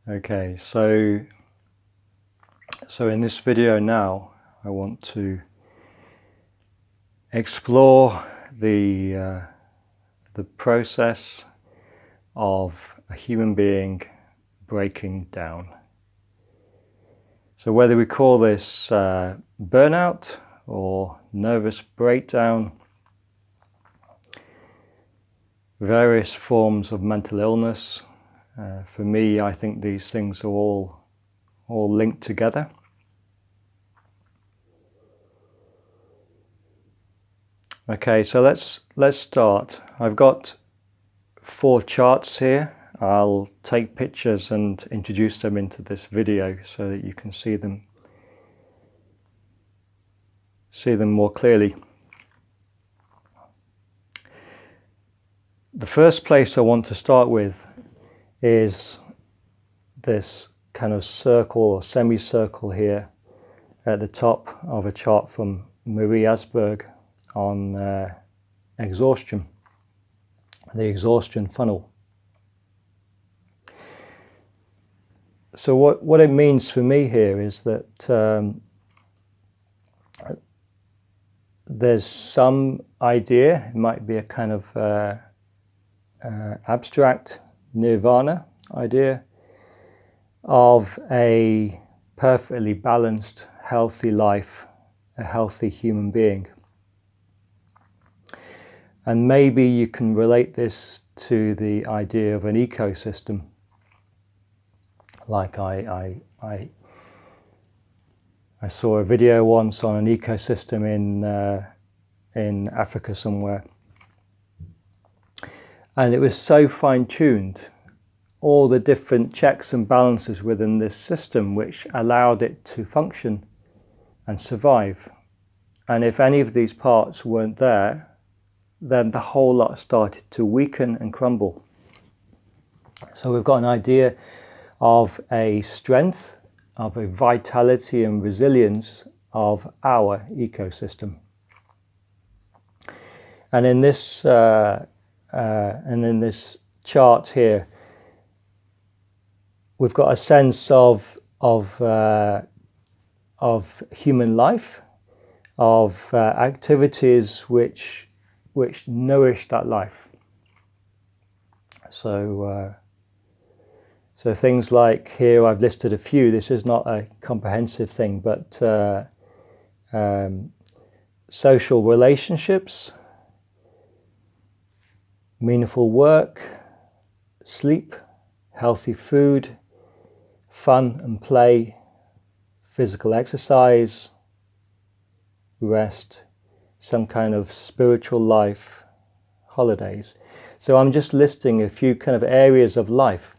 Okay, so in this video now, I want to explore the process of a human being breaking down. So whether we call this burnout or nervous breakdown, various forms of mental illness, for me, I think these things are all linked together. Okay, so let's start. I've got 4 charts here. I'll take pictures and introduce them into this video so that you can see them more clearly. The first place I want to start with is this kind of circle or semicircle here at the top of a chart from Marie Asberg on exhaustion, the exhaustion funnel. So what it means for me here is that there's some idea, it might be a kind of abstract nirvana idea of a perfectly balanced, healthy life, a healthy human being. And maybe you can relate this to the idea of an ecosystem. Like I saw a video once on an ecosystem in Africa somewhere, and it was so fine-tuned, all the different checks and balances within this system which allowed it to function and survive. And if any of these parts weren't there, then the whole lot started to weaken and crumble. So we've got an idea of a strength, of a vitality and resilience of our ecosystem. And in this chart here, we've got a sense of human life, of activities which nourish that life. So things like here I've listed a few. This is not a comprehensive thing, but social relationships, meaningful work, sleep, healthy food, fun and play, physical exercise, rest, some kind of spiritual life, holidays. So I'm just listing a few kind of areas of life,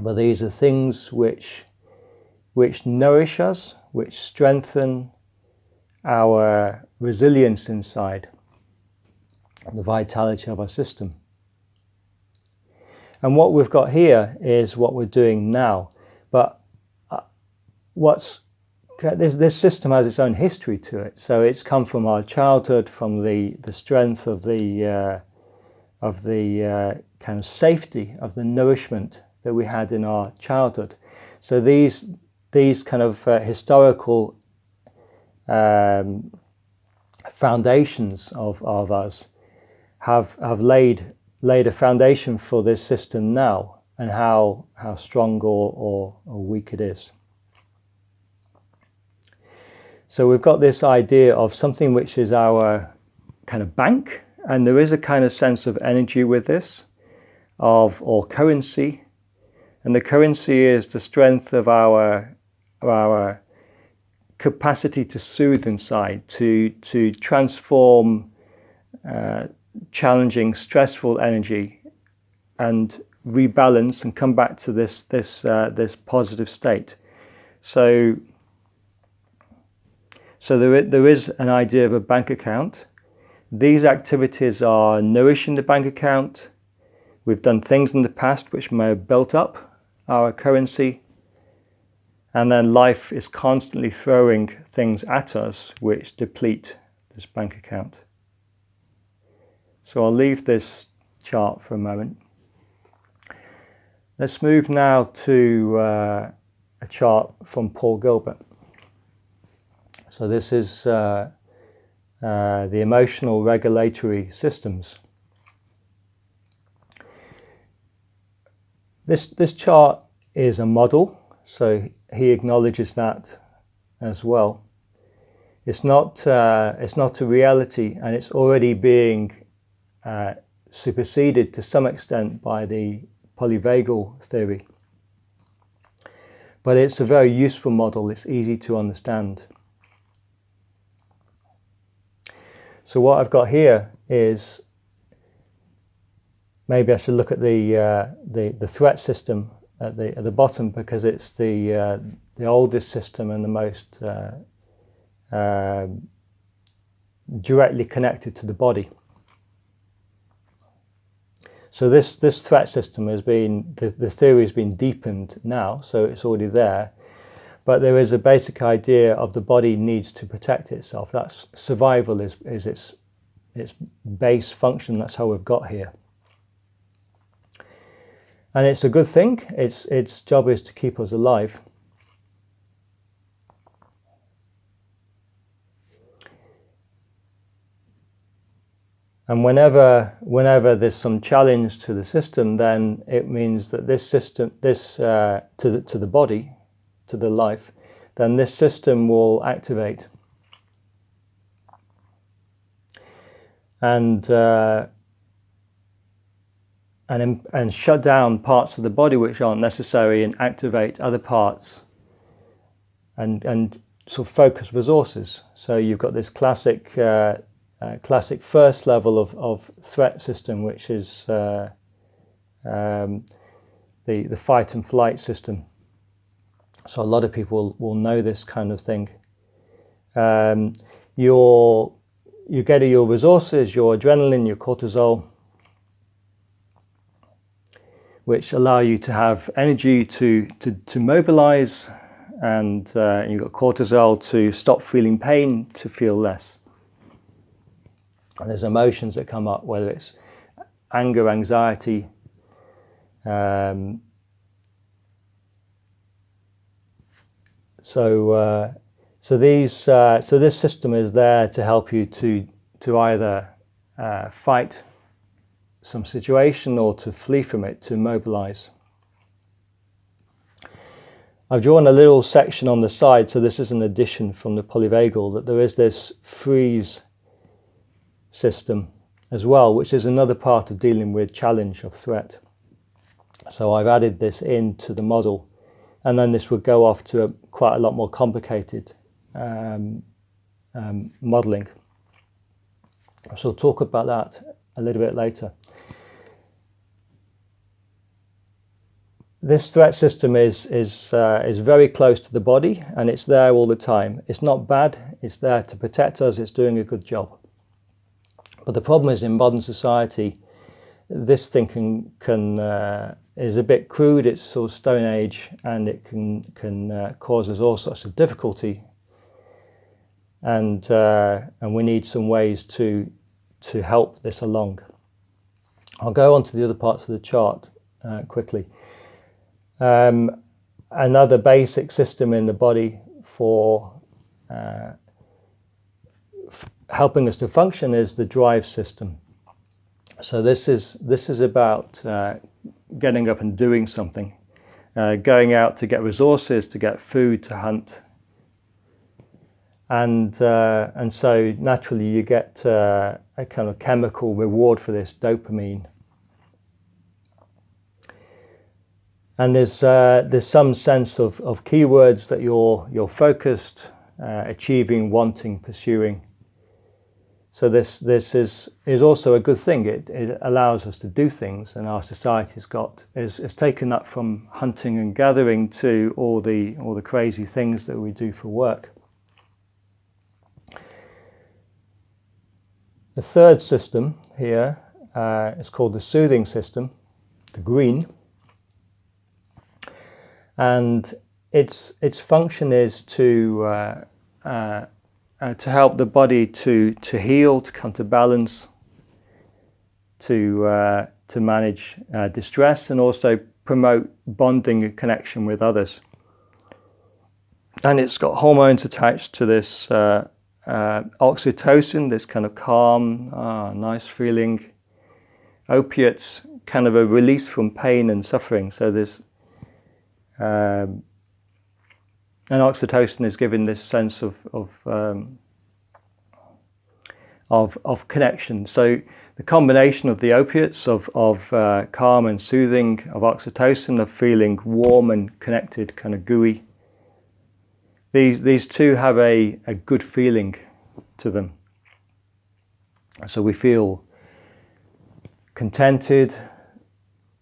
but these are things which nourish us, which strengthen our resilience inside, the vitality of our system. And what we've got here is what we're doing now. But this system has its own history to it. So it's come from our childhood, from the strength of the kind of safety of the nourishment that we had in our childhood. So these kind of historical foundations of us have laid a foundation for this system now, and how strong or weak it is. So we've got this idea of something which is our kind of bank, and there is a kind of sense of energy with this, or currency, and the currency is the strength of our capacity to soothe inside, to transform challenging, stressful energy and rebalance and come back to this positive state. So there is an idea of a bank account. These activities are nourishing the bank account. We've done things in the past which may have built up our currency, and then life is constantly throwing things at us which deplete this bank account. So I'll leave this chart for a moment. Let's move now to a chart from Paul Gilbert. So this is the emotional regulatory systems. This chart is a model, so he acknowledges that as well. It's not a reality, and it's already being superseded to some extent by the polyvagal theory. But it's a very useful model. It's easy to understand. So what I've got here is, maybe I should look at the threat system at the bottom, because it's the oldest system and the most directly connected to the body. So this threat system has been, the theory has been deepened now, so it's already there. But there is a basic idea of the body needs to protect itself. That's survival is its base function. That's how we've got here. And it's a good thing. Its job is to keep us alive. And whenever there's some challenge to the system, then it means that this system, to the body, to the life, then this system will activate. And shut down parts of the body which aren't necessary, and activate other parts, and sort of focus resources. So you've got this classic first level of threat system, which is the fight and flight system. So a lot of people will know this kind of thing. You get your resources, your adrenaline, your cortisol, which allow you to have energy to mobilize, and you've got cortisol to stop feeling pain, to feel less. And there's emotions that come up, whether it's anger, anxiety, so this system is there to help you to either fight some situation or to flee from it, to mobilize. I've drawn a little section on the side, so this is an addition from the polyvagal, that there is this freeze system as well, which is another part of dealing with challenge of threat. So I've added this into the model, and then this would go off to quite a lot more complicated modeling. So I'll talk about that a little bit later. This threat system is very close to the body, and it's there all the time. It's not bad. It's there to protect us. It's doing a good job. But the problem is, in modern society, this thinking is a bit crude. It's sort of Stone Age, and it can cause us all sorts of difficulty. And we need some ways to help this along. I'll go on to the other parts of the chart quickly. Another basic system in the body for helping us to function is the drive system. So this is about getting up and doing something, going out to get resources, to get food, to hunt, and so naturally you get a kind of chemical reward for this, dopamine. And there's some sense of keywords that you're focused, achieving, wanting, pursuing. So this is also a good thing. It allows us to do things, and our society's is taken up from hunting and gathering to all the crazy things that we do for work. The third system here is called the soothing system, the green. And its function is to help the body to heal, to come to balance, to manage distress, and also promote bonding and connection with others. And it's got hormones attached to this oxytocin, this kind of calm, nice feeling. Opiates, kind of a release from pain and suffering. So there's and oxytocin is giving this sense of connection. So the combination of the opiates, of calm and soothing, of oxytocin, of feeling warm and connected, kind of gooey. These two have a good feeling to them. So we feel contented,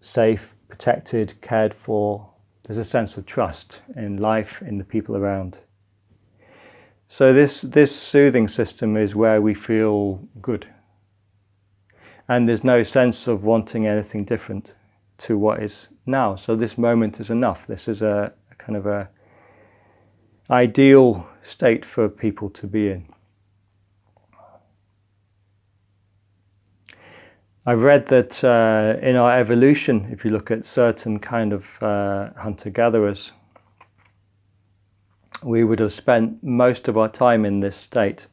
safe, protected, cared for. There's a sense of trust in life, in the people around. So this soothing system is where we feel good. And there's no sense of wanting anything different to what is now. So this moment is enough. This is a kind of a ideal state for people to be in. I've read that in our evolution, if you look at certain kind of hunter-gatherers, we would have spent most of our time in this state,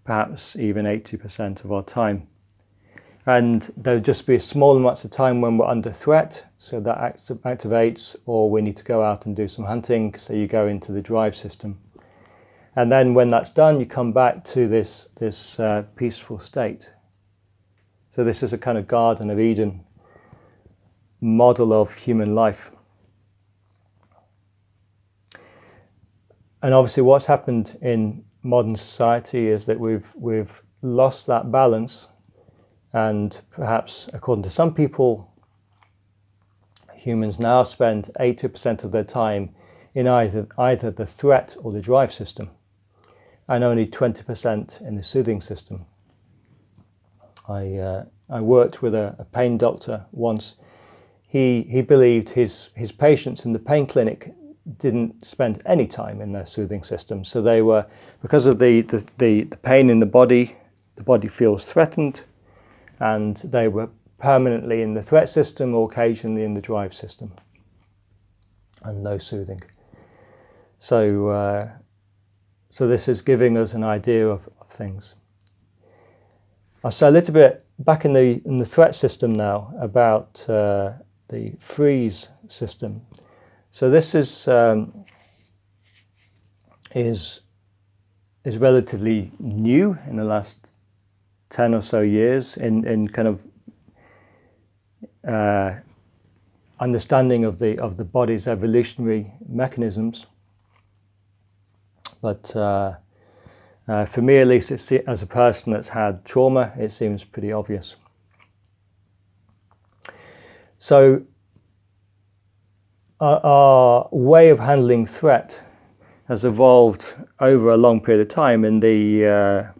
perhaps even 80% of our time. And there would just be small amounts of time when we're under threat, so that activates, or we need to go out and do some hunting, so you go into the drive system. And then when that's done, you come back to this peaceful state. So this is a kind of Garden of Eden model of human life. And obviously what's happened in modern society is that we've lost that balance, and perhaps, according to some people, humans now spend 80% of their time in either the threat or the drive system, and only 20% in the soothing system. I worked with a pain doctor once. He believed his patients in the pain clinic didn't spend any time in their soothing system. So they were, because of the pain in the body feels threatened, and they were permanently in the threat system or occasionally in the drive system, and no soothing. So this is giving us an idea of things. I'll say a little bit back in the threat system now about the freeze system. So this is relatively new in the last 10 or so years in kind of understanding of the body's evolutionary mechanisms. But for me, at least, as a person that's had trauma, it seems pretty obvious. So our way of handling threat has evolved over a long period of time. In the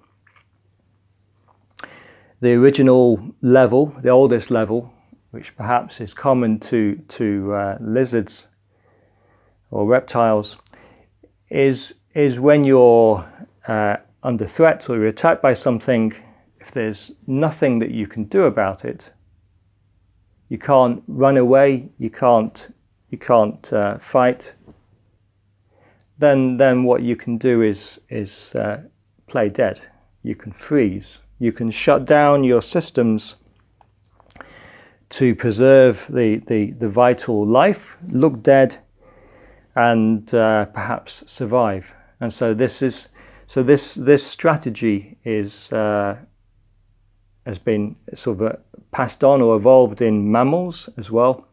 original level, the oldest level, which perhaps is common to lizards or reptiles, is when you're under threat or you're attacked by something. If there's nothing that you can do about it, you can't run away, you can't fight, then what you can do is play dead. You can freeze. You can shut down your systems to preserve the vital life, look dead, and perhaps survive. And so this strategy has been sort of passed on or evolved in mammals as well.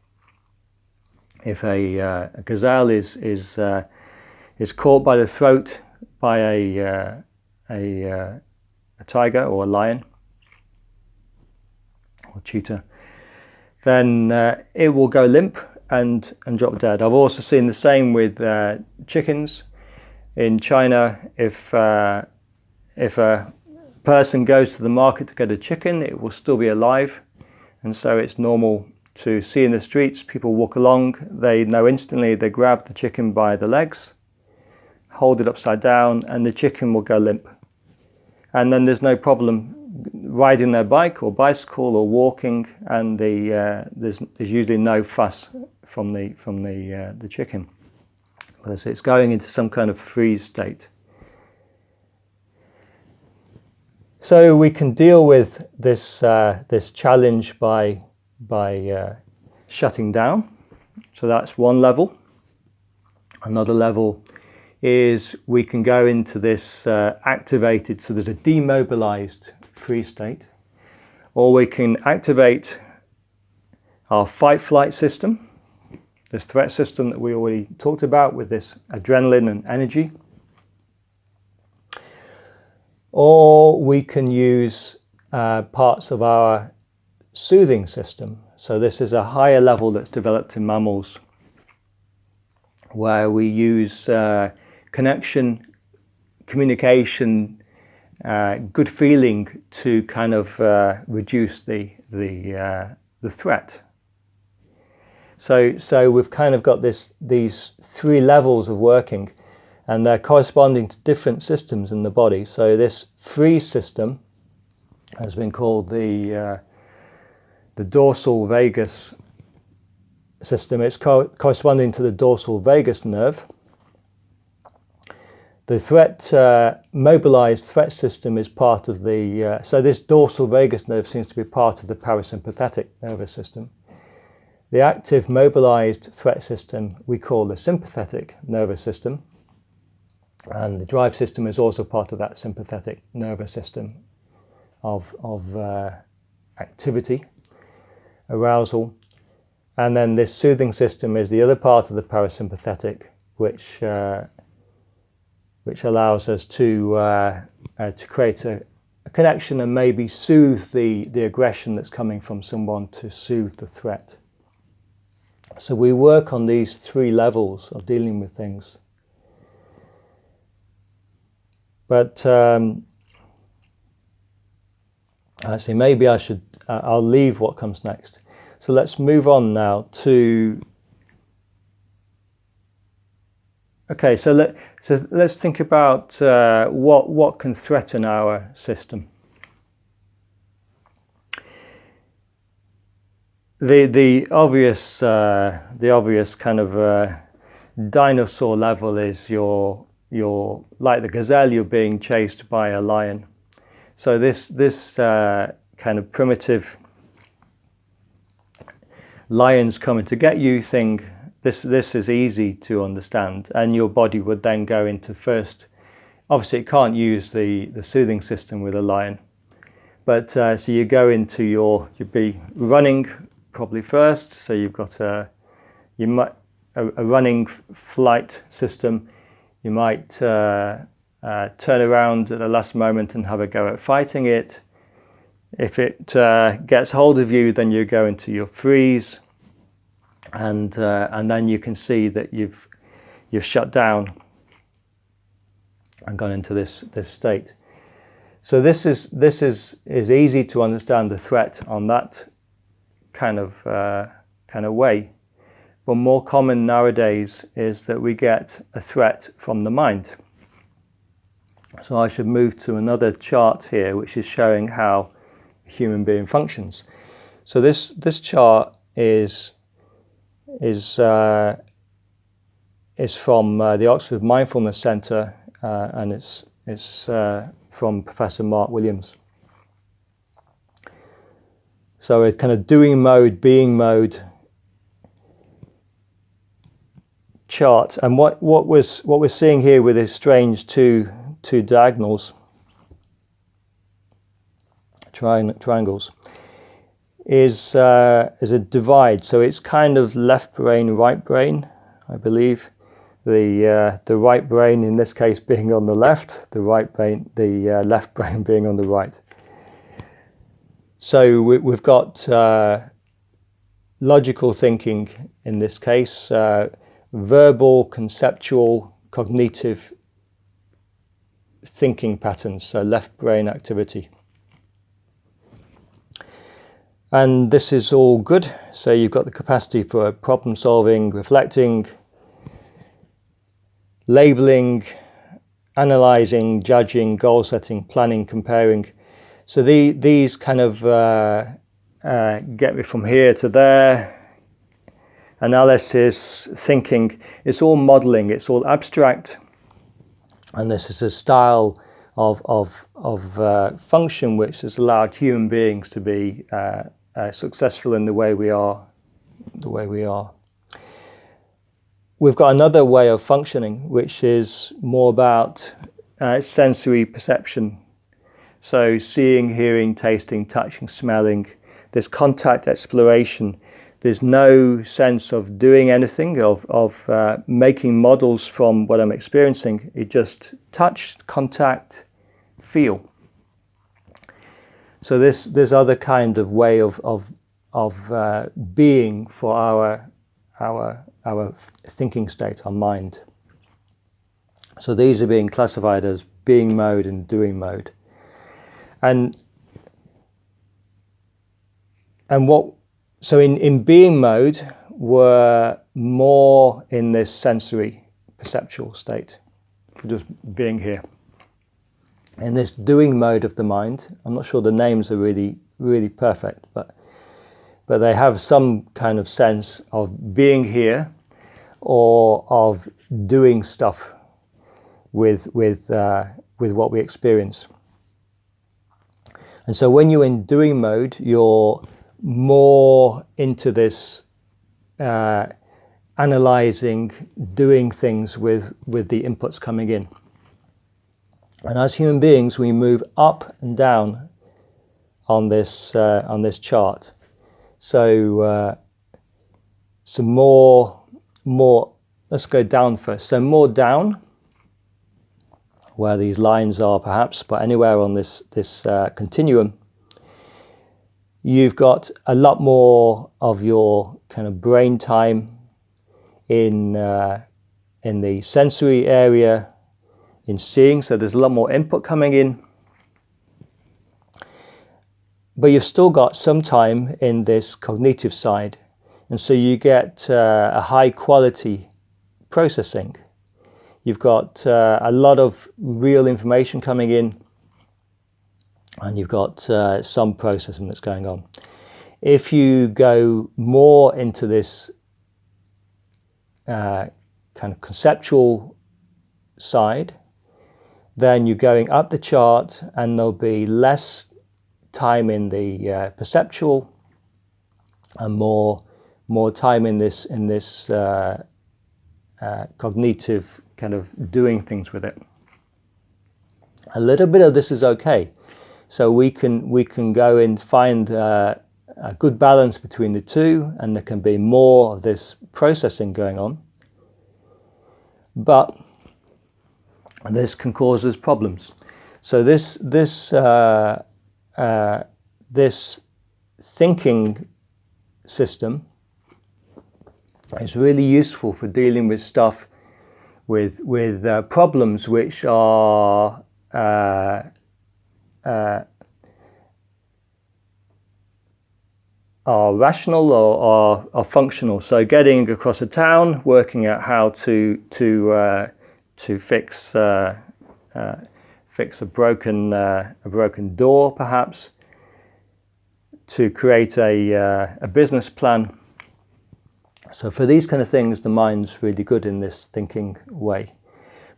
If a gazelle is caught by the throat by a tiger or a lion or cheetah, then it will go limp and drop dead. I've also seen the same with chickens. In China, if a person goes to the market to get a chicken, it will still be alive, and so it's normal to see in the streets people walk along. They know instantly. They grab the chicken by the legs, hold it upside down, and the chicken will go limp. And then there's no problem riding their bike or bicycle or walking, and there's usually no fuss from the chicken. So it's going into some kind of freeze state. So we can deal with this this challenge by shutting down. So that's one level. Another level is we can go into this activated, so there's a demobilized freeze state, or we can activate our fight-flight system, this threat system that we already talked about with this adrenaline and energy. Or we can use parts of our soothing system. So this is a higher level that's developed in mammals, where we use connection, communication, good feeling to kind of reduce the threat. So we've kind of got these three levels of working, and they're corresponding to different systems in the body. So this freeze system has been called the dorsal vagus system. It's corresponding to the dorsal vagus nerve. The threat mobilized threat system is part of the so this dorsal vagus nerve seems to be part of the parasympathetic nervous system. The active mobilized threat system we call the sympathetic nervous system, and the drive system is also part of that sympathetic nervous system of activity, arousal. And then this soothing system is the other part of the parasympathetic, which allows us to create a connection and maybe soothe the aggression that's coming from someone, to soothe the threat. So we work on these three levels of dealing with things. But actually, maybe I should, I'll leave what comes next. So let's move on now to, okay, so let's think about what can threaten our system. The obvious kind of dinosaur level is you're like the gazelle, you're being chased by a lion. So this kind of primitive lions coming to get you thing, this is easy to understand, and your body would then go into first. Obviously, it can't use the soothing system with a lion, but so you go into you'd be running probably first. So you've got a running flight system. You might turn around at the last moment and have a go at fighting it. If it gets hold of you, then you go into your freeze, and then you can see that you've shut down and gone into this state. So this is easy to understand the threat on that kind of way. But more common nowadays is that we get a threat from the mind. So I should move to another chart here, which is showing how a human being functions. So this chart is from the Oxford Mindfulness Centre, and it's from Professor Mark Williams. So it's kind of doing mode, being mode chart, and what we're seeing here with this strange two diagonals, triangles, is a divide. So it's kind of left brain, right brain, I believe. The right brain in this case being on the left, the left brain being on the right. So we've got logical thinking in this case, verbal, conceptual, cognitive thinking patterns, so left brain activity. And this is all good. So you've got the capacity for problem solving, reflecting, labeling, analyzing, judging, goal setting, planning, comparing. So these kind of get me from here to there, analysis, thinking. It's all modeling, it's all abstract. And this is a style of function which has allowed human beings to be successful in the way we are. We've got another way of functioning, which is more about sensory perception. So seeing, hearing, tasting, touching, smelling. There's contact exploration. There's no sense of doing anything, of making models from what I'm experiencing. It just touch, contact, feel. So this other kind of way of being for our thinking state, our mind. So these are being classified as being mode and doing mode. So in being mode, we're more in this sensory perceptual state, just being here. In this doing mode of the mind, I'm not sure the names are really perfect, but they have some kind of sense of being here or of doing stuff with what we experience. And so when you're in doing mode, you're more into this analyzing, doing things with the inputs coming in. And as human beings, we move up and down on this chart. So more. Let's go down first. So more down, where these lines are, perhaps, but anywhere on this continuum, you've got a lot more of your kind of brain time in the sensory area, in seeing. So there's a lot more input coming in. But you've still got some time in this cognitive side. And so you get a high quality processing. You've got a lot of real information coming in, and you've got some processing that's going on. If you go more into this kind of conceptual side, then you're going up the chart, and there'll be less time in the perceptual and more time in this cognitive kind of doing things with it. A little bit of this is okay. So we can go and find a good balance between the two, and there can be more of this processing going on. But this can cause us problems. So this thinking system is really useful for dealing with stuff, with problems which are rational or are functional. So getting across a town, working out how to fix a broken door, perhaps, to create a business plan. So for these kind of things, the mind's really good in this thinking way.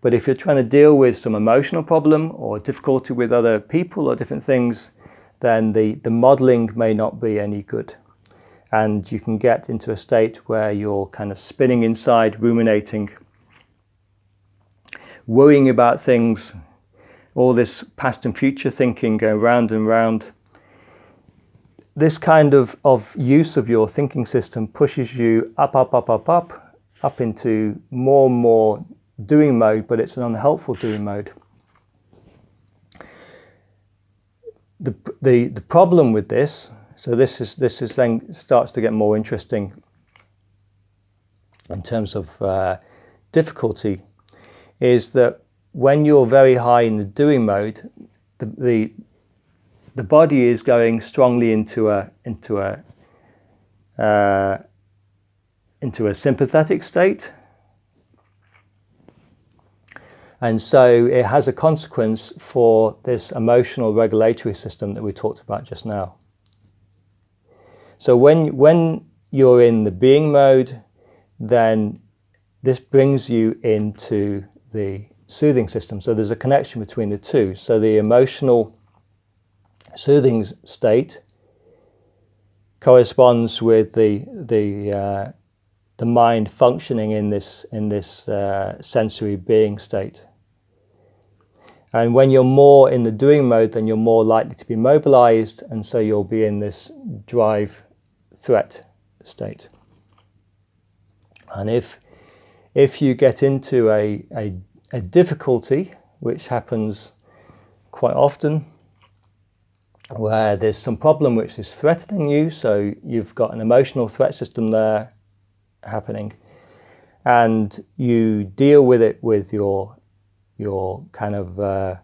But if you're trying to deal with some emotional problem or difficulty with other people or different things, then the modeling may not be any good. And you can get into a state where you're kind of spinning inside, ruminating, worrying about things, all this past and future thinking going round and round. This kind of use of your thinking system pushes you up into more and more doing mode, but it's an unhelpful doing mode. The problem with this, so this is then starts to get more interesting in terms of difficulty, is that when you're very high in the doing mode, the body is going strongly into a sympathetic state, and so it has a consequence for this emotional regulatory system that we talked about just now. So when you're in the being mode, then this brings you into the soothing system. So there's a connection between the two. So the emotional soothing state corresponds with the mind functioning in this sensory being state. And when you're more in the doing mode, then you're more likely to be mobilized, and so you'll be in this drive threat state. And if you get into a difficulty, which happens quite often, where there's some problem which is threatening you, so you've got an emotional threat system there happening, and you deal with it with your kind of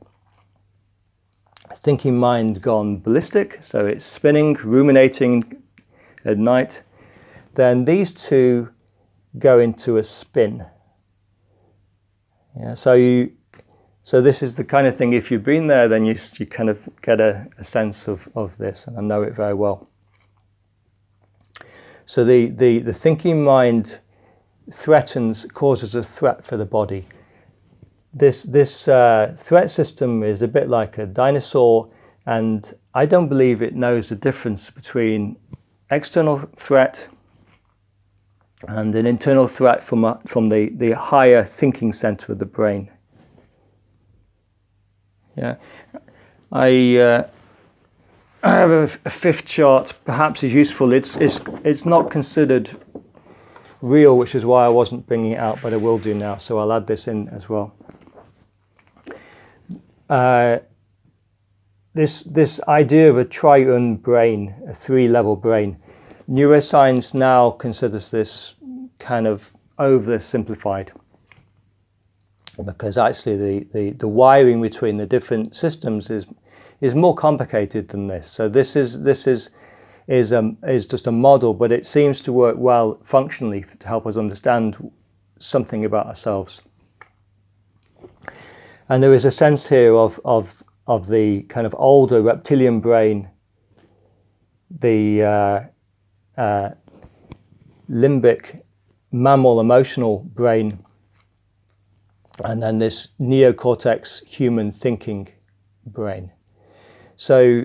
thinking mind gone ballistic, so it's spinning, ruminating at night, then these two go into a spin. Yeah, so this is the kind of thing, if you've been there, then you kind of get a sense of this, and I know it very well. So the thinking mind causes a threat for the body. This threat system is a bit like a dinosaur, and I don't believe it knows the difference between external threat and an internal threat from the higher thinking center of the brain. Yeah, I have a fifth chart. Perhaps is useful. It's not considered real, which is why I wasn't bringing it out, but I will do now. So I'll add this in as well. This idea of a triune brain, a three-level brain, neuroscience now considers this kind of oversimplified, because actually the wiring between the different systems is more complicated than this. So this is just a model, but it seems to work well functionally to help us understand something about ourselves. And there is a sense here of the kind of older reptilian brain, the limbic mammal emotional brain, and then this neocortex human thinking brain. So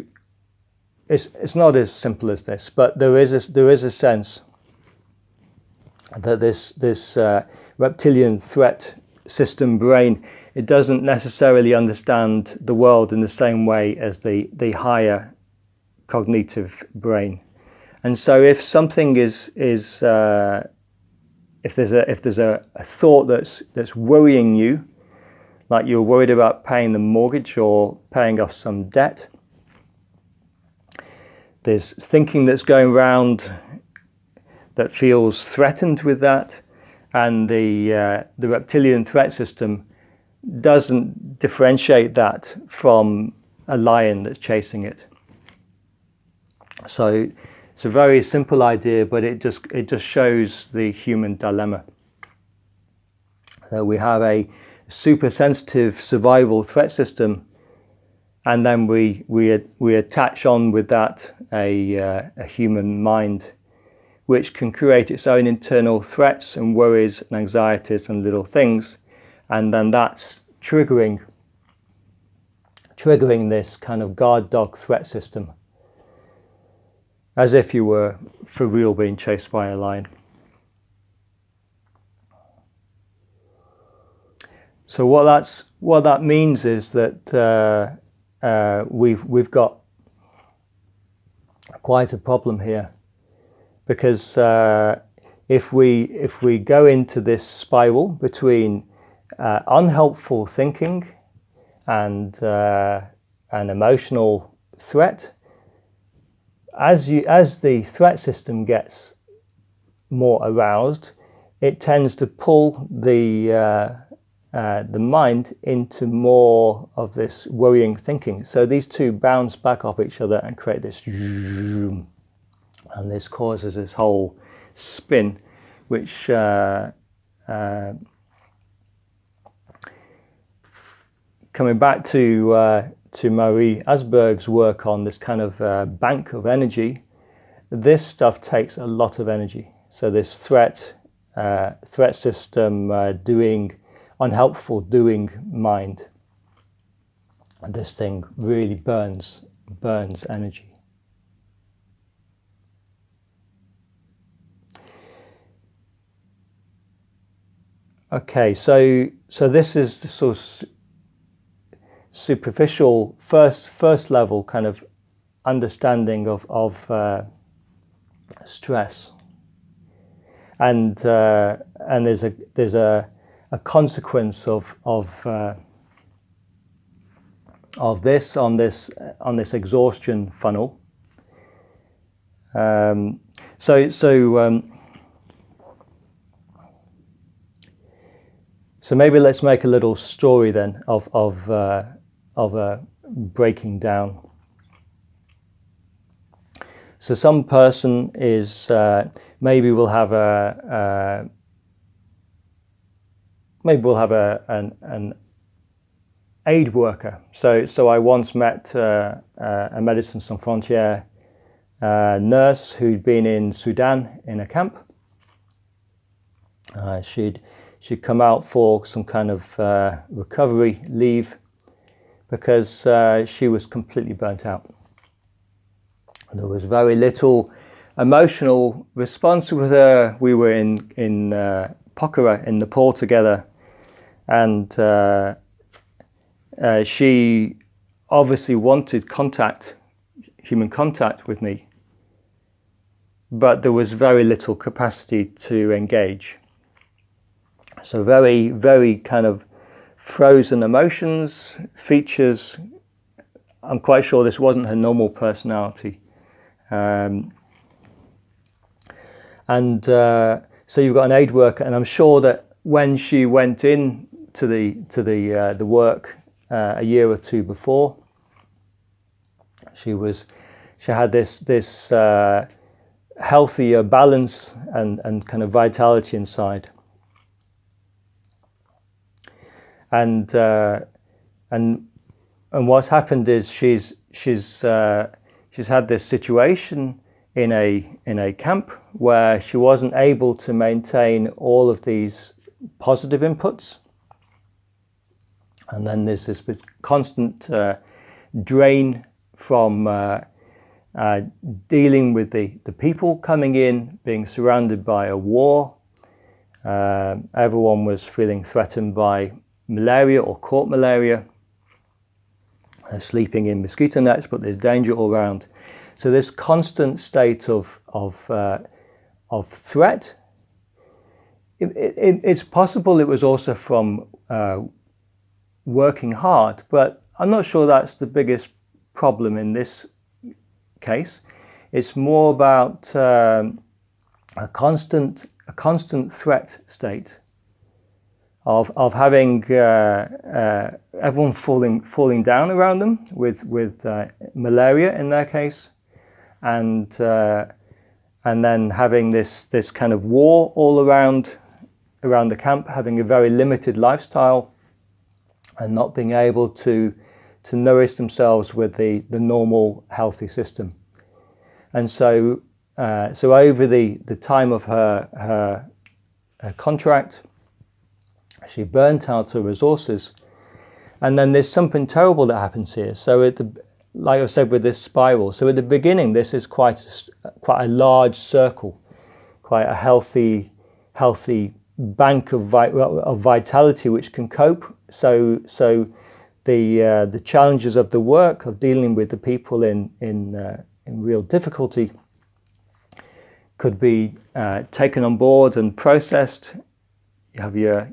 it's not as simple as this, but there is a sense that this reptilian threat system brain, it doesn't necessarily understand the world in the same way as the higher cognitive brain. And so if something is if there's a thought that's worrying you, like you're worried about paying the mortgage or paying off some debt, there's thinking that's going around that feels threatened with that, and the reptilian threat system doesn't differentiate that from a lion that's chasing it. So it's a very simple idea, but it just shows the human dilemma. So we have a super sensitive survival threat system, and then we attach on with that a human mind, which can create its own internal threats and worries and anxieties and little things, and then that's triggering this kind of guard dog threat system, as if you were for real being chased by a lion. So what that means is that we've got quite a problem here, because if we go into this spiral between unhelpful thinking and an emotional threat, as the threat system gets more aroused, it tends to pull the mind into more of this worrying thinking. So these two bounce back off each other and create this, and this causes this whole spin, which coming back to Marie Asberg's work on this kind of bank of energy, this stuff takes a lot of energy. So this threat threat system, unhelpful doing mind. And this thing really burns energy. Okay, so this is the sort of superficial first level kind of understanding of stress, and there's a consequence of this on this exhaustion funnel. So maybe let's make a little story then of breaking down. So some person is maybe we'll have an aid worker. So I once met a Médecins Sans Frontières nurse who'd been in Sudan in a camp. She'd come out for some kind of recovery leave because she was completely burnt out. There was very little emotional response with her. We were in Pokhara in Nepal together, and she obviously wanted human contact with me, but there was very little capacity to engage. So very, very kind of frozen emotions, features. I'm quite sure this wasn't her normal personality. So you've got an aid worker, and I'm sure that when she went in to the work a year or two before, she had this healthier balance and kind of vitality inside. And what's happened is she's had this situation in a camp where she wasn't able to maintain all of these positive inputs, and then there's this constant drain from dealing with the people coming in, being surrounded by a war. Everyone was feeling threatened by malaria or caught malaria, sleeping in mosquito nets, but there's danger all around. So this constant state of threat. It's possible it was also from working hard, but I'm not sure that's the biggest problem in this case. It's more about a constant threat state of having everyone falling down around them with malaria in their case, and then having this kind of war all around the camp, having a very limited lifestyle, and not being able to nourish themselves with the normal healthy system. And so over the time of her contract, she burnt out her resources, and then there's something terrible that happens here. So like I said, with this spiral, so at the beginning this is quite a large circle, quite a healthy bank of vitality which can cope. So the challenges of the work, of dealing with the people in real difficulty, could be taken on board and processed. You have your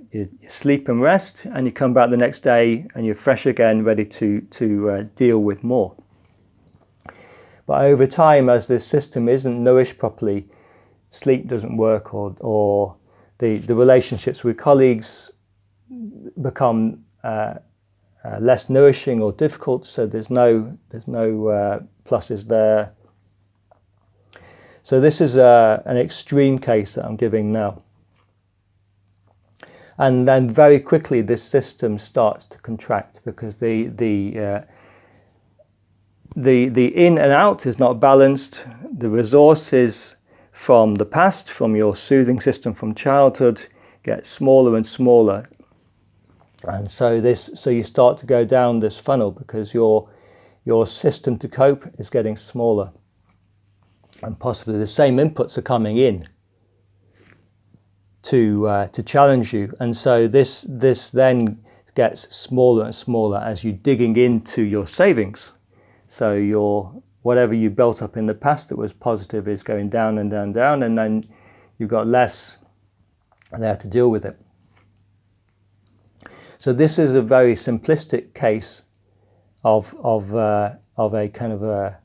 sleep and rest, and you come back the next day and you're fresh again, ready to deal with more. But over time, as this system isn't nourished properly, sleep doesn't work, or the relationships with colleagues become less nourishing or difficult. So there's no pluses there. So this is an extreme case that I'm giving now. And then very quickly this system starts to contract, because the in and out is not balanced. The resources from the past, from your soothing system from childhood, gets smaller and smaller. And so you start to go down this funnel because your system to cope is getting smaller, and possibly the same inputs are coming in to challenge you. And so this then gets smaller and smaller as you're digging into your savings. So whatever you built up in the past that was positive is going down and down, down, and then you've got less there to deal with it. So this is a very simplistic case of a kind of a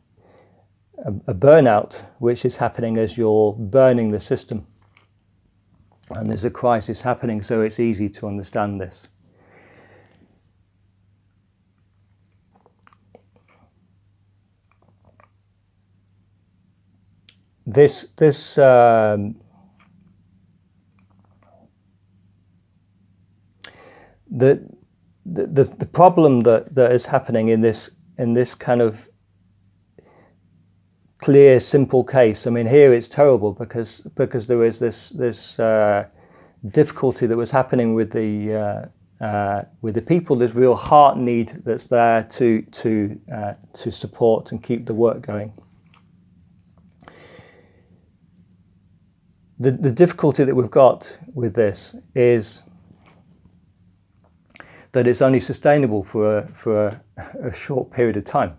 burnout, which is happening as you're burning the system. And there's a crisis happening, so it's easy to understand this. The problem that is happening in this kind of clear, simple case. I mean, here it's terrible because there is this difficulty that was happening with the people. There's real heart need that's there to support and keep the work going. The difficulty that we've got with this is that it's only sustainable for a short period of time.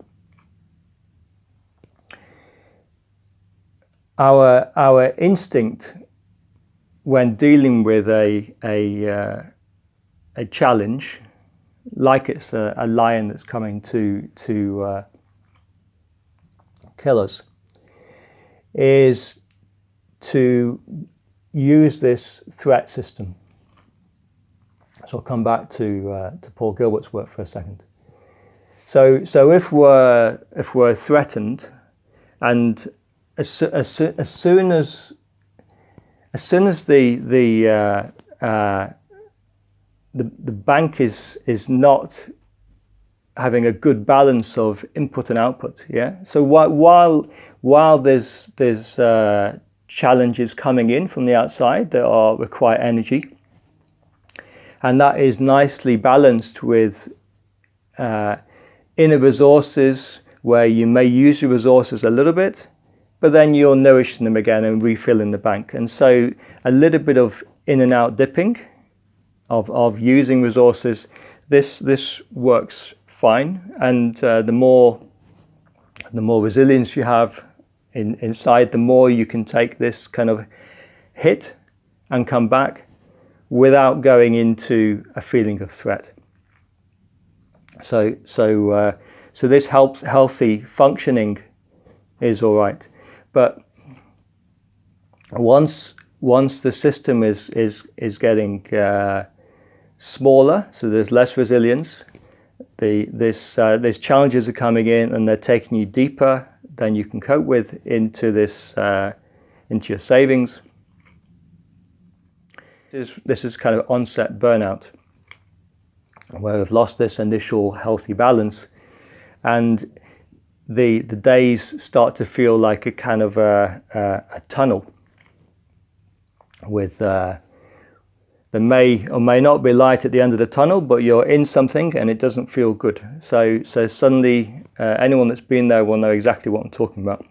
Our instinct when dealing with a challenge, like it's a lion that's coming to kill us, is to use this threat system. So I'll come back to Paul Gilbert's work for a second. So if we're threatened, and as soon as the bank is not having a good balance of input and output, yeah. So while there's challenges coming in from the outside that require energy, and that is nicely balanced with inner resources where you may use your resources a little bit, but then you're nourishing them again and refilling the bank. And so a little bit of in and out dipping of using resources, this works fine. And the more resilience you have inside, the more you can take this kind of hit and come back without going into a feeling of threat. So this helps healthy functioning is all right, but once the system is getting smaller, so there's less resilience, these challenges are coming in and they're taking you deeper than you can cope with into your savings. This is kind of onset burnout, where we've lost this initial healthy balance, and the days start to feel like a kind of a tunnel with there may or may not be light at the end of the tunnel, but you're in something and it doesn't feel good. So suddenly anyone that's been there will know exactly what I'm talking about.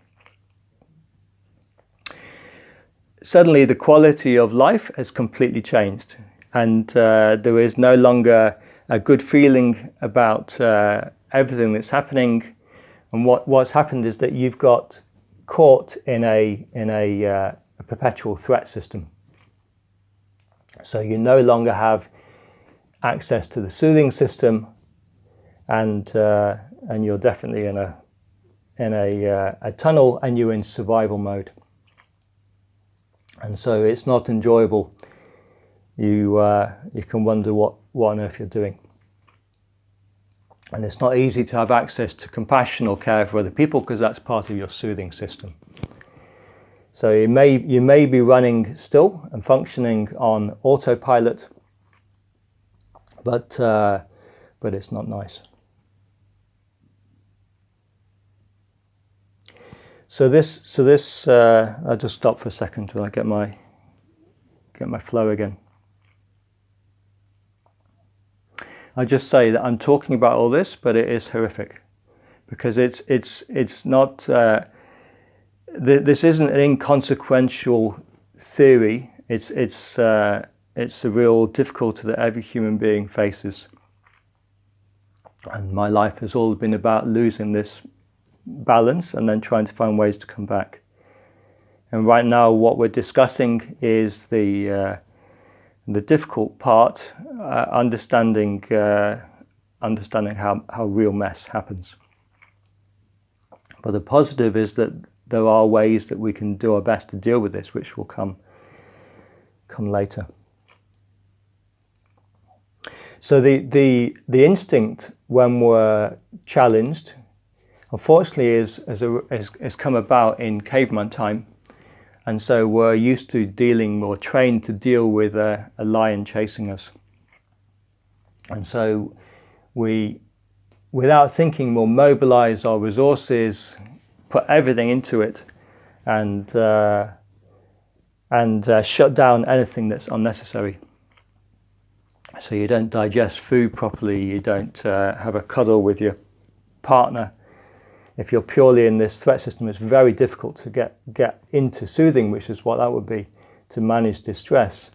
Suddenly the quality of life has completely changed, and there is no longer a good feeling about everything that's happening. And what's happened is that you've got caught in a perpetual threat system. So you no longer have access to the soothing system, and you're definitely in a tunnel, and you're in survival mode. And so it's not enjoyable. You can wonder what on earth you're doing. And it's not easy to have access to compassion or care for other people, because that's part of your soothing system. So you may be running still and functioning on autopilot, but it's not nice. So this I'll just stop for a second till I get my flow again. I just say that I'm talking about all this, but it is horrific, because it's not. This isn't an inconsequential theory. It's a real difficulty that every human being faces, and my life has always been about losing this balance and then trying to find ways to come back. And right now, what we're discussing is the difficult part, understanding how real mess happens. But the positive is that there are ways that we can do our best to deal with this, which will come later. So the instinct when we're challenged, unfortunately, has come about in caveman time, and so we're used to dealing or trained to deal with a lion chasing us, and so we, without thinking, will mobilize our resources, put everything into it, and shut down anything that's unnecessary. So you don't digest food properly, you don't have a cuddle with your partner. If you're purely in this threat system, it's very difficult to get into soothing, which is what that would be, to manage distress.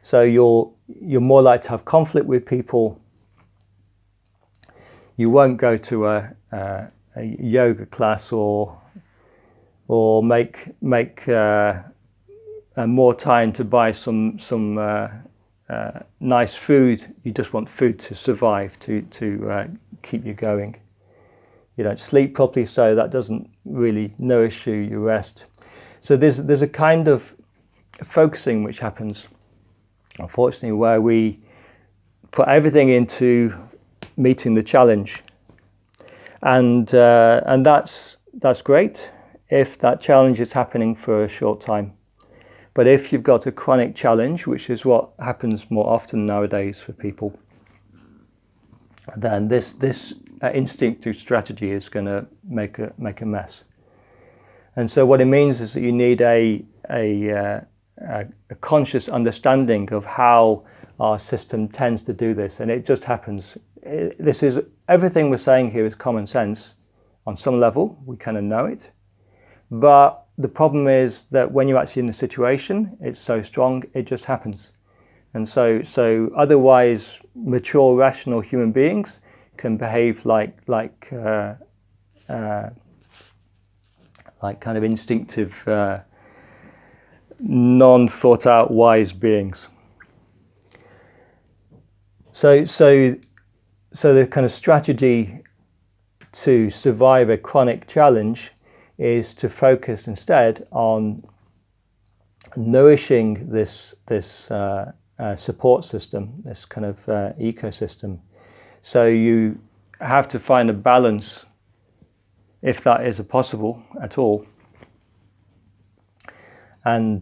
So you're more likely to have conflict with people. You won't go to a yoga class or make more time to buy some nice food. You just want food to survive, to keep you going. You don't sleep properly, so that doesn't really nourish you. You rest. So there's a kind of focusing which happens, unfortunately, where we put everything into meeting the challenge, and that's great if that challenge is happening for a short time. But if you've got a chronic challenge, which is what happens more often nowadays for people, then this instinctive strategy is going to make a mess. And so what it means is that you need a conscious understanding of how our system tends to do this, and it just happens. This is everything we're saying here is common sense on some level. We kind of know it, but the problem is that when you're actually in the situation, it's so strong, it just happens. And so otherwise mature, rational human beings can behave like kind of instinctive, non-thought out wise beings. So the kind of strategy to survive a chronic challenge is to focus instead on nourishing this support system, this kind of ecosystem. So you have to find a balance, if that is possible at all, and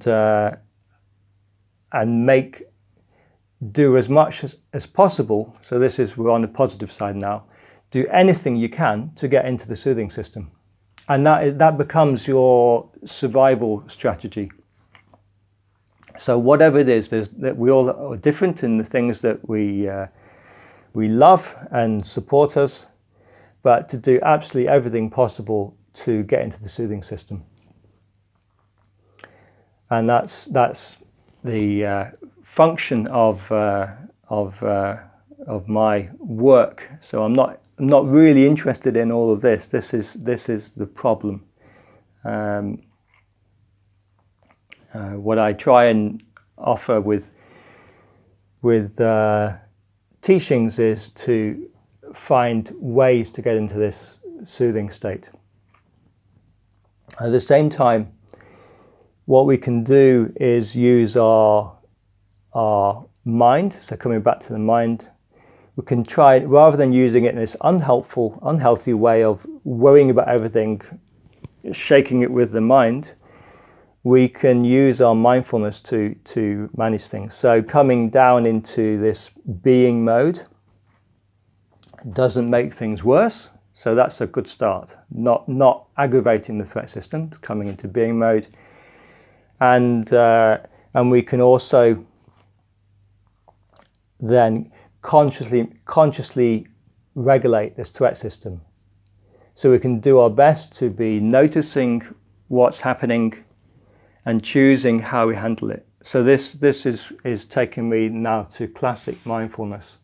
do as much as possible. So we're on the positive side now. Do anything you can to get into the soothing system, and that becomes your survival strategy. So whatever it is, that we all are different in the things that we love and support us, but to do absolutely everything possible to get into the soothing system. And that's the function of my work. So I'm not really interested in all of this. This is the problem. What I try and offer with teachings is to find ways to get into this soothing state. At the same time, what we can do is use our mind. So coming back to the mind, we can try, rather than using it in this unhealthy way of worrying about everything, shaking it with the mind, we can use our mindfulness to manage things. So coming down into this being mode doesn't make things worse. So that's a good start. Not aggravating the threat system, coming into being mode, and we can also then consciously regulate this threat system. So we can do our best to be noticing what's happening and choosing how we handle it. So this is taking me now to classic mindfulness.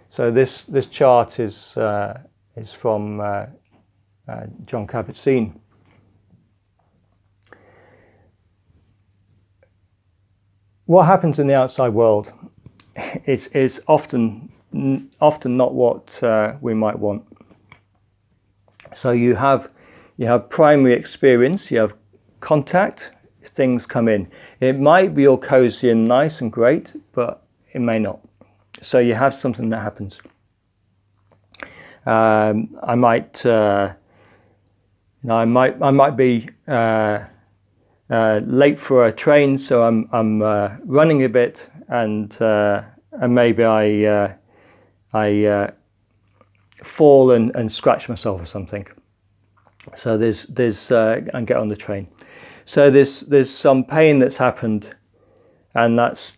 So this chart is from John Kabat-zinn. What happens in the outside world is often not what we might want. So you have primary experience, you have contact, things come in. It might be all cozy and nice and great, but it may not. So you have something that happens. I might be late for a train, so I'm running a bit, and maybe I fall and scratch myself or something. So there's and get on the train. So there's some pain that's happened, and that's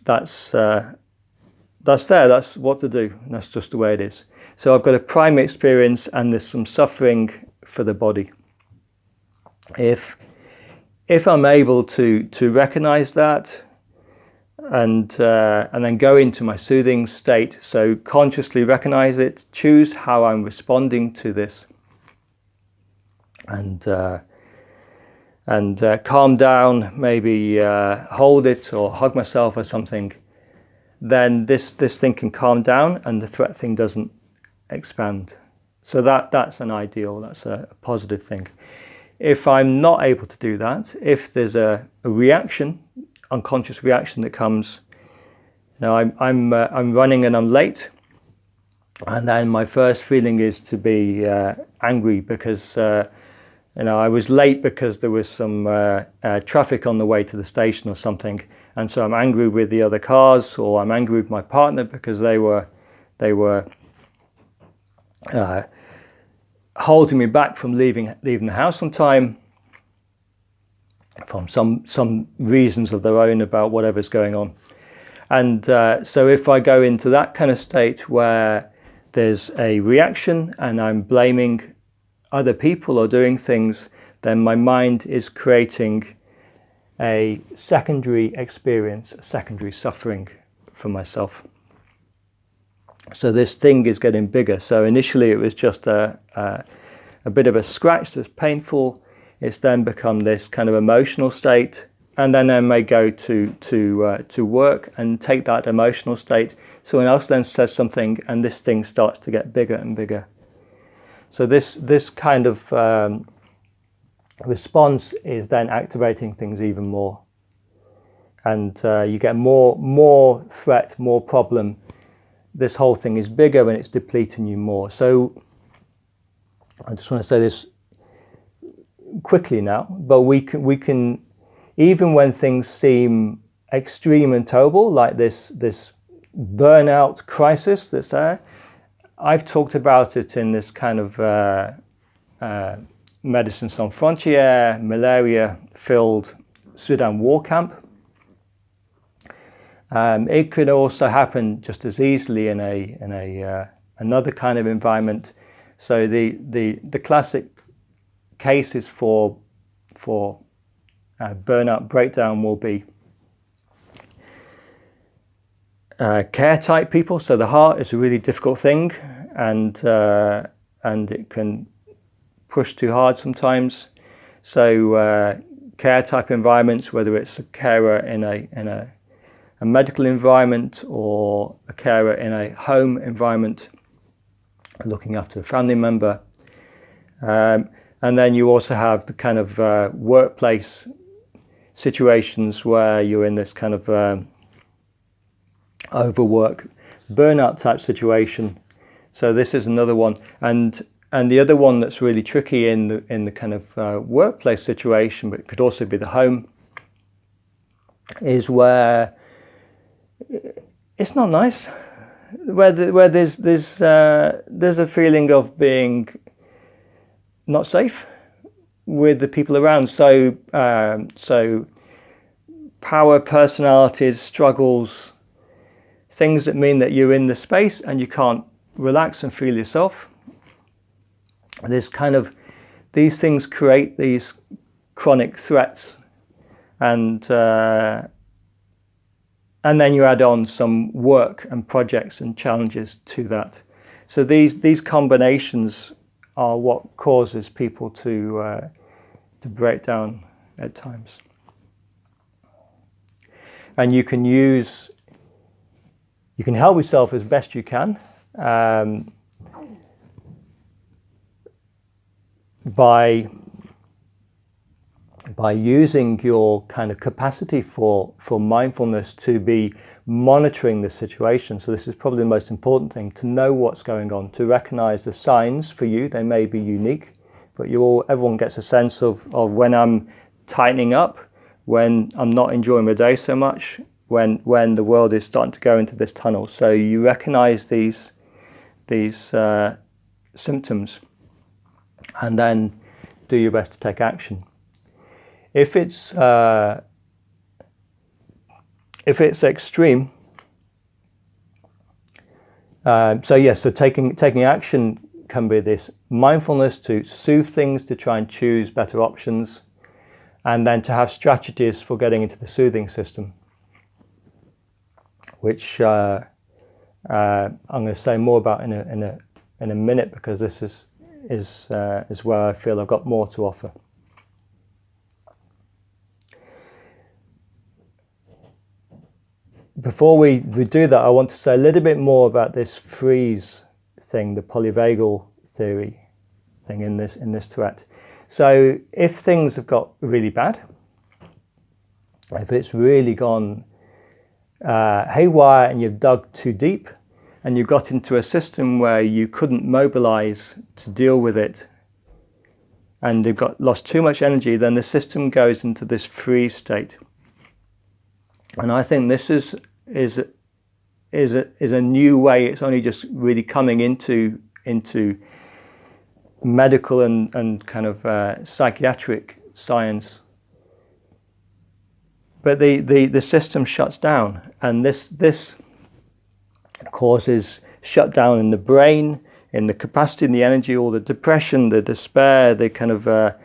there. That's what to do. And that's just the way it is. So I've got a primary experience, and there's some suffering for the body. If I'm able to recognize that, and then go into my soothing state, so consciously recognize it, choose how I'm responding to this, and calm down, maybe hold it or hug myself or something, then this thing can calm down and the threat thing doesn't expand. So that's an ideal, that's a positive thing. If I'm not able to do that, if there's a reaction, unconscious reaction that comes, I'm running and I'm late, and then my first feeling is to be angry because I was late because there was some traffic on the way to the station or something, and so I'm angry with the other cars, or I'm angry with my partner because they were holding me back from leaving the house on time, from some reasons of their own about whatever's going on. And so if I go into that kind of state where there's a reaction and I'm blaming other people or doing things, then my mind is creating a secondary experience, a secondary suffering for myself. So this thing is getting bigger. So initially it was just a bit of a scratch that's painful. It's then become this kind of emotional state, and then I may go to work and take that emotional state. Someone else then says something, and this thing starts to get bigger and bigger. So this kind of response is then activating things even more, and you get more threat, more problem. This whole thing is bigger and it's depleting you more. So I just want to say this quickly now, but we can even when things seem extreme and terrible, like this burnout crisis that's there. I've talked about it in this kind of Médecins Sans Frontières, malaria-filled Sudan war camp. It could also happen just as easily in another kind of environment. So the classic cases for burnout breakdown will be care type people. So the heart is a really difficult thing, and it can push too hard sometimes. So care type environments, whether it's a carer in a medical environment or a carer in a home environment, looking after a family member. And then you also have the kind of workplace situations where you're in this kind of overwork, burnout type situation. So this is another one. And the other one that's really tricky in the kind of workplace situation, but it could also be the home, is where it's not nice. where there's a feeling of being not safe with the people around. So power, personalities, struggles, things that mean that you're in the space and you can't relax and feel yourself. And these things create these chronic threats, and then you add on some work and projects and challenges to that. So these combinations are what causes people to break down at times. And you can help yourself as best you can by using your kind of capacity for mindfulness to be monitoring the situation. So this is probably the most important thing, to know what's going on, to recognize the signs for you. They may be unique, but everyone gets a sense of when I'm tightening up, when I'm not enjoying my day so much, when the world is starting to go into this tunnel. So you recognize these symptoms and then do your best to take action. If it's extreme, so taking action can be this mindfulness to soothe things, to try and choose better options, and then to have strategies for getting into the soothing system, which I'm going to say more about in a minute, because this is where I feel I've got more to offer. Before we do that, I want to say a little bit more about this freeze thing, the polyvagal theory thing in this threat. So if things have got really bad, if it's really gone haywire and you've dug too deep and you got into a system where you couldn't mobilize to deal with it and you've lost too much energy, then the system goes into this freeze state. And I think this is a new way. It's only just really coming into medical and kind of psychiatric science. But the system shuts down, and this causes shutdown in the brain, in the capacity, in the energy, all the depression, the despair, the kind of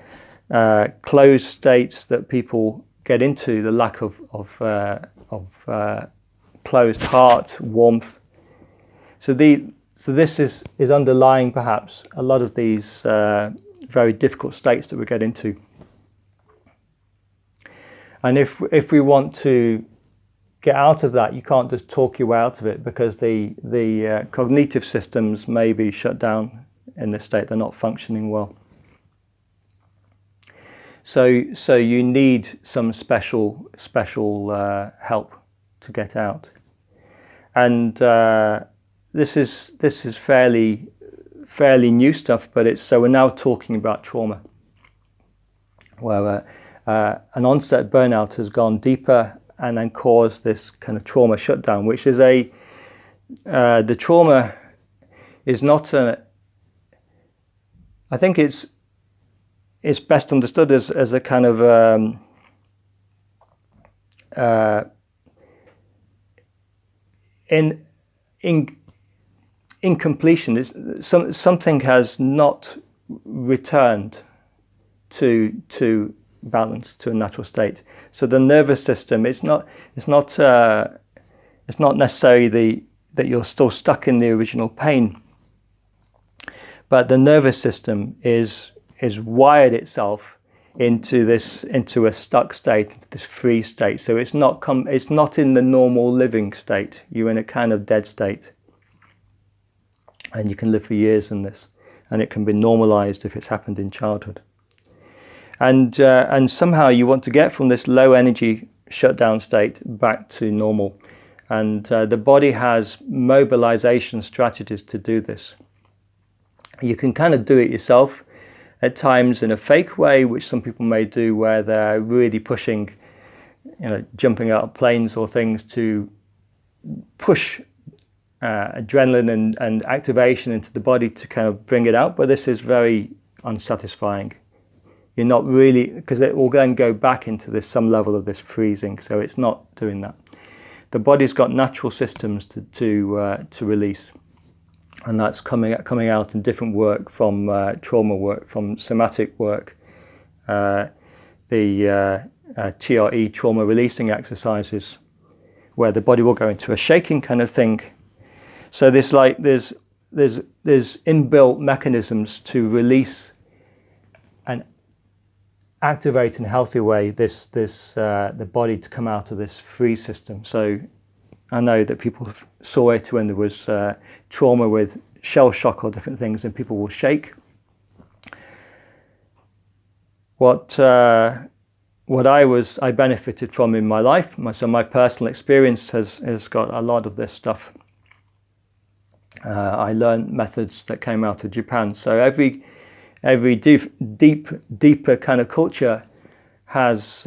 closed states that people get into, the lack of closed heart, warmth. So this is underlying perhaps a lot of these very difficult states that we get into. And if we want to get out of that, you can't just talk your way out of it, because the cognitive systems may be shut down in this state. They're not functioning well. So you need some special help to get out. And this is fairly new stuff, but so we're now talking about trauma, where an onset burnout has gone deeper and then caused this kind of trauma shutdown, which is the trauma is not I think it's best understood as a kind of incompletion. Something has not returned to balance, to a natural state. So the nervous system, it's not necessarily that you're still stuck in the original pain, but the nervous system is wired itself into a stuck state, into this free state. So it's not in the normal living state. You're in a kind of dead state, and you can live for years in this, and it can be normalized if it's happened in childhood. And somehow you want to get from this low energy shutdown state back to normal, and the body has mobilization strategies to do this. You can kind of do it yourself at times in a fake way, which some people may do, where they're really pushing, jumping out of planes or things to push adrenaline and activation into the body to kind of bring it out, but this is very unsatisfying. You're not really, because it will then go back into this some level of this freezing, so it's not doing that. The body's got natural systems to release, and that's coming out in different work, from trauma work, from somatic work, the TRE, trauma releasing exercises, where the body will go into a shaking kind of thing. So there's inbuilt mechanisms to release and activate in a healthy way the body to come out of this freeze system. So I know that people saw it when there was trauma with shell shock or different things, and people will shake. What I benefited from in my life, so my personal experience has got a lot of this stuff. I learned methods that came out of Japan. So every deeper kind of culture has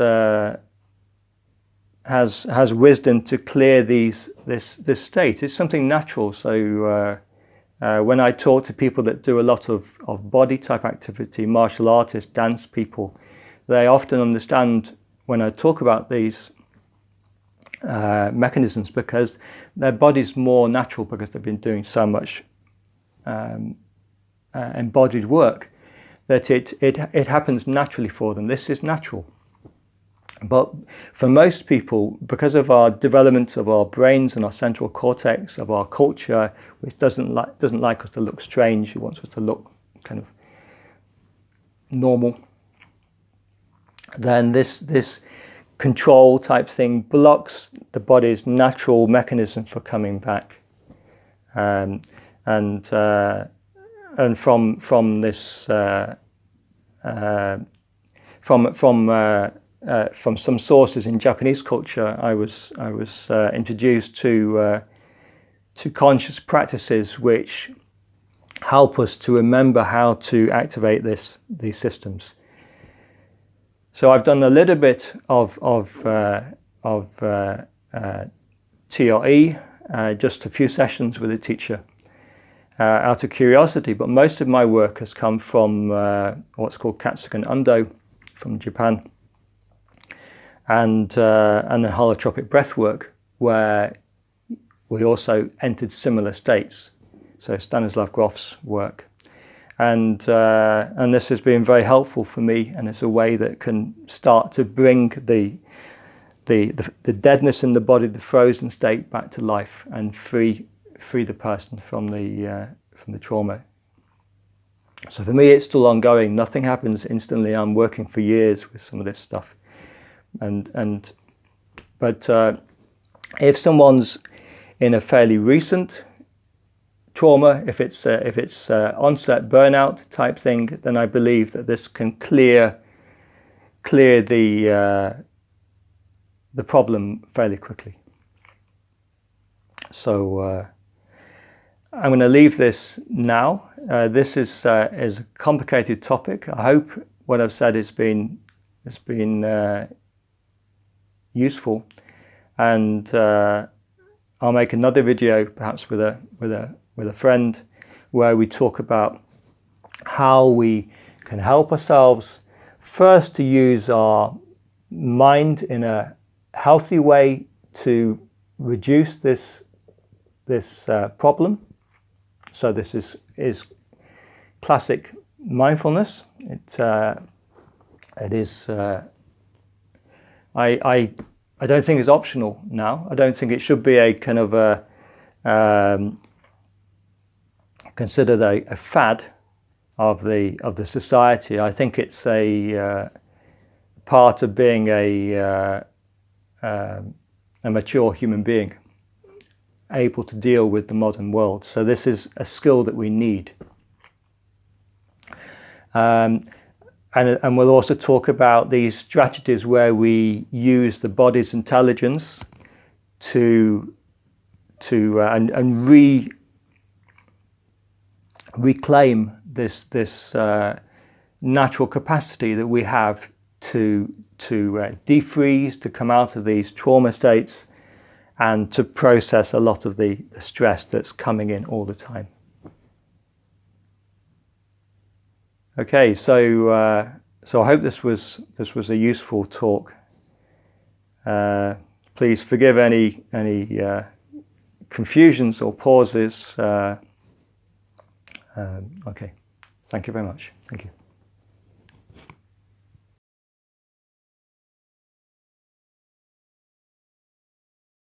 wisdom to clear this state. It's something natural. So when I talk to people that do a lot of body type activity, martial artists, dance people, they often understand when I talk about these mechanisms, because their body's more natural, because they've been doing so much embodied work, that it happens naturally for them. This is natural. But for most people, because of our development of our brains and our central cortex, of our culture, which doesn't like us to look strange, it wants us to look kind of normal, then this control type thing blocks the body's natural mechanism for coming back, and from this from some sources in Japanese culture, I was introduced to conscious practices which help us to remember how to activate these systems. So I've done a little bit of TRE, just a few sessions with a teacher, out of curiosity, but most of my work has come from what's called Katsugan Undo from Japan, and then holotropic breath work, where we also entered similar states. So Stanislav Grof's work. And this has been very helpful for me, and it's a way that can start to bring the deadness in the body, the frozen state, back to life, and free the person from the trauma. So for me, it's still ongoing. Nothing happens instantly. I'm working for years with some of this stuff, but if someone's in a fairly recent trauma, if it's onset burnout type thing, then I believe that this can clear the problem fairly quickly. So I'm going to leave this now. This is a complicated topic. I hope what I've said has been useful, and I'll make another video, perhaps with a friend, where we talk about how we can help ourselves first to use our mind in a healthy way to reduce this problem. So this is classic mindfulness. It is. I don't think it's optional now. I don't think it should be a kind of considered a fad of the society. I think it's a part of being a mature human being, able to deal with the modern world. So this is a skill that we need. And we'll also talk about these strategies where we use the body's intelligence to reclaim this natural capacity that we have to defreeze, to come out of these trauma states, and to process a lot of the stress that's coming in all the time. Okay, so I hope this was a useful talk. Please forgive any confusions or pauses. Okay, thank you very much. Thank you.